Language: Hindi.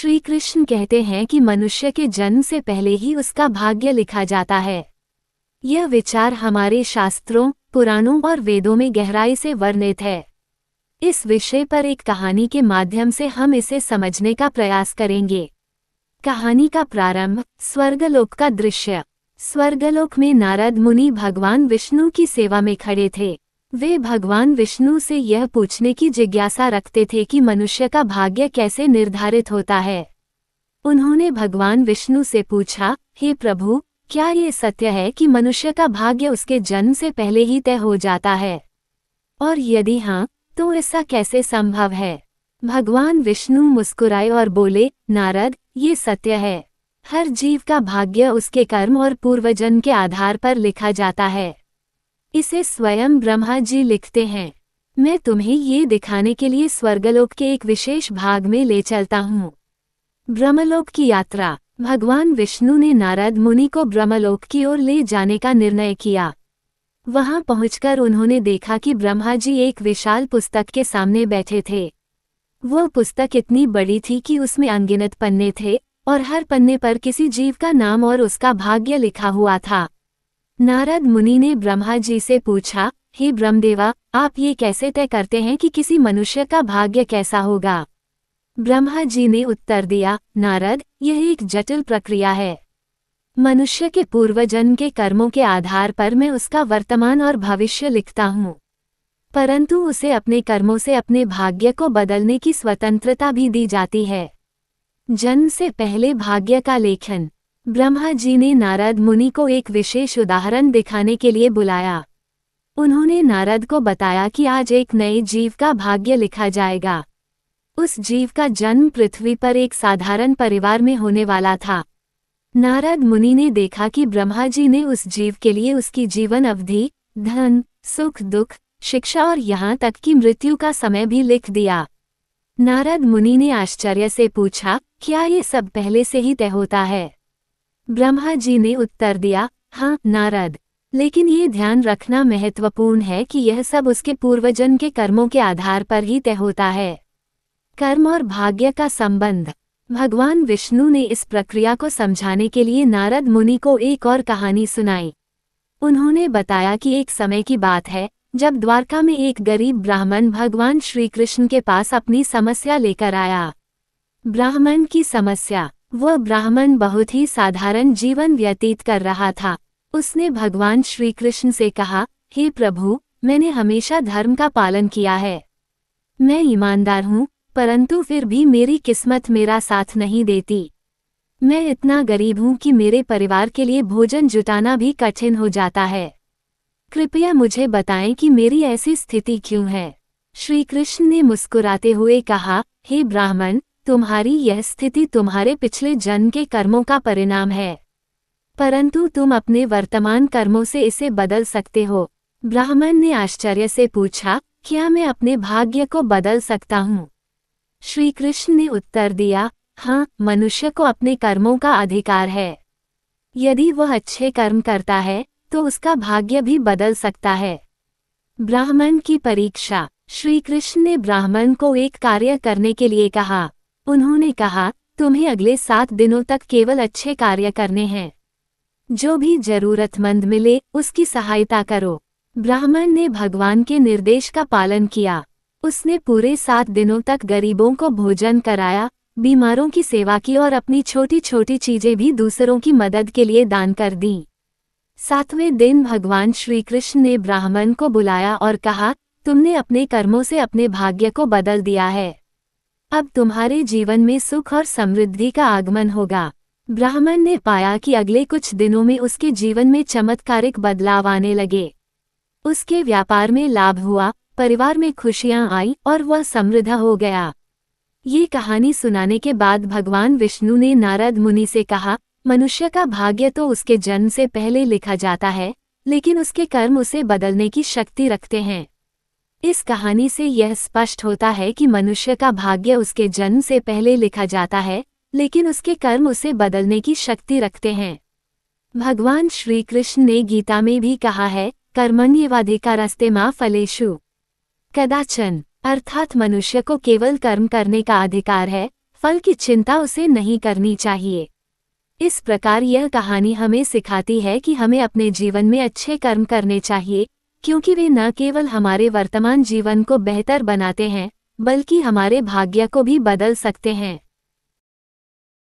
श्री कृष्ण कहते हैं कि मनुष्य के जन्म से पहले ही उसका भाग्य लिखा जाता है। यह विचार हमारे शास्त्रों, पुराणों और वेदों में गहराई से वर्णित है। इस विषय पर एक कहानी के माध्यम से हम इसे समझने का प्रयास करेंगे। कहानी का प्रारंभ, स्वर्गलोक का दृश्य। स्वर्गलोक में नारद मुनि भगवान विष्णु की सेवा में खड़े थे। वे भगवान विष्णु से यह पूछने की जिज्ञासा रखते थे कि मनुष्य का भाग्य कैसे निर्धारित होता है। उन्होंने भगवान विष्णु से पूछा, हे प्रभु, क्या ये सत्य है कि मनुष्य का भाग्य उसके जन्म से पहले ही तय हो जाता है? और यदि हाँ, तो ऐसा कैसे संभव है? भगवान विष्णु मुस्कुराए और बोले, नारद, ये सत्य है। हर जीव का भाग्य उसके कर्म और पूर्वजन्म के आधार पर लिखा जाता है। इसे स्वयं ब्रह्मा जी लिखते हैं। मैं तुम्हें ये दिखाने के लिए स्वर्गलोक के एक विशेष भाग में ले चलता हूँ। ब्रह्मलोक की यात्रा। भगवान विष्णु ने नारद मुनि को ब्रह्मलोक की ओर ले जाने का निर्णय किया। वहां पहुंचकर उन्होंने देखा कि ब्रह्मा जी एक विशाल पुस्तक के सामने बैठे थे। वह पुस्तक इतनी बड़ी थी कि उसमें अनगिनत पन्ने थे और हर पन्ने पर किसी जीव का नाम और उसका भाग्य लिखा हुआ था। नारद मुनि ने ब्रह्मा जी से पूछा, हे ब्रह्मदेवा, आप ये कैसे तय करते हैं कि किसी मनुष्य का भाग्य कैसा होगा? ब्रह्मा जी ने उत्तर दिया, नारद, यह एक जटिल प्रक्रिया है। मनुष्य के पूर्वजन्म के कर्मों के आधार पर मैं उसका वर्तमान और भविष्य लिखता हूँ, परंतु उसे अपने कर्मों से अपने भाग्य को बदलने की स्वतंत्रता भी दी जाती है। जन्म से पहले भाग्य का लेखन। ब्रह्मा जी ने नारद मुनि को एक विशेष उदाहरण दिखाने के लिए बुलाया। उन्होंने नारद को बताया कि आज एक नए जीव का भाग्य लिखा जाएगा। उस जीव का जन्म पृथ्वी पर एक साधारण परिवार में होने वाला था। नारद मुनि ने देखा कि ब्रह्मा जी ने उस जीव के लिए उसकी जीवन अवधि, धन, सुख दुख, शिक्षा और यहाँ तक कि मृत्यु का समय भी लिख दिया। नारद मुनि ने आश्चर्य से पूछा, क्या ये सब पहले से ही तय होता है? ब्रह्मा जी ने उत्तर दिया, हाँ नारद, लेकिन ये ध्यान रखना महत्वपूर्ण है कि यह सब उसके पूर्वजन्म के कर्मों के आधार पर ही तय होता है। कर्म और भाग्य का संबंध। भगवान विष्णु ने इस प्रक्रिया को समझाने के लिए नारद मुनि को एक और कहानी सुनाई। उन्होंने बताया कि एक समय की बात है जब द्वारका में एक गरीब ब्राह्मण भगवान श्री कृष्ण के पास अपनी समस्या लेकर आया। ब्राह्मण की समस्या। वह ब्राह्मण बहुत ही साधारण जीवन व्यतीत कर रहा था। उसने भगवान श्री कृष्ण से कहा, हे प्रभु, मैंने हमेशा धर्म का पालन किया है। मैं ईमानदार हूँ, परंतु फिर भी मेरी किस्मत मेरा साथ नहीं देती। मैं इतना गरीब हूँ कि मेरे परिवार के लिए भोजन जुटाना भी कठिन हो जाता है। कृपया मुझे बताएं कि मेरी ऐसी स्थिति क्यों है? श्री कृष्ण ने मुस्कुराते हुए कहा, हे ब्राह्मण, तुम्हारी यह स्थिति तुम्हारे पिछले जन्म के कर्मों का परिणाम है, परंतु तुम अपने वर्तमान कर्मों से इसे बदल सकते हो। ब्राह्मण ने आश्चर्य से पूछा, क्या मैं अपने भाग्य को बदल सकता हूँ? श्री कृष्ण ने उत्तर दिया, हाँ, मनुष्य को अपने कर्मों का अधिकार है। यदि वह अच्छे कर्म करता है तो उसका भाग्य भी बदल सकता है। ब्राह्मण की परीक्षा। श्री कृष्ण ने ब्राह्मण को एक कार्य करने के लिए कहा। उन्होंने कहा, तुम्हें अगले 7 दिनों तक केवल अच्छे कार्य करने हैं। जो भी जरूरतमंद मिले उसकी सहायता करो। ब्राह्मण ने भगवान के निर्देश का पालन किया। उसने पूरे 7 दिनों तक गरीबों को भोजन कराया, बीमारों की सेवा की और अपनी छोटी छोटी चीजें भी दूसरों की मदद के लिए दान कर दी। 7वें दिन भगवान श्री कृष्ण ने ब्राह्मण को बुलाया और कहा, तुमने अपने कर्मों से अपने भाग्य को बदल दिया है। अब तुम्हारे जीवन में सुख और समृद्धि का आगमन होगा। ब्राह्मण ने पाया कि अगले कुछ दिनों में उसके जीवन में चमत्कारिक बदलाव आने लगे। उसके व्यापार में लाभ हुआ, परिवार में खुशियां आई और वह समृद्ध हो गया। ये कहानी सुनाने के बाद भगवान विष्णु ने नारद मुनि से कहा, मनुष्य का भाग्य तो उसके जन्म से पहले लिखा जाता है, लेकिन उसके कर्म उसे बदलने की शक्ति रखते हैं। इस कहानी से यह स्पष्ट होता है कि मनुष्य का भाग्य उसके जन्म से पहले लिखा जाता है, लेकिन उसके कर्म उसे बदलने की शक्ति रखते हैं। भगवान श्री कृष्ण ने गीता में भी कहा है, कर्मण्येवाधिकारस्ते मा फलेषु कदाचन, अर्थात मनुष्य को केवल कर्म करने का अधिकार है, फल की चिंता उसे नहीं करनी चाहिए। इस प्रकार यह कहानी हमें सिखाती है कि हमें अपने जीवन में अच्छे कर्म करने चाहिए, क्योंकि वे न केवल हमारे वर्तमान जीवन को बेहतर बनाते हैं, बल्कि हमारे भाग्य को भी बदल सकते हैं।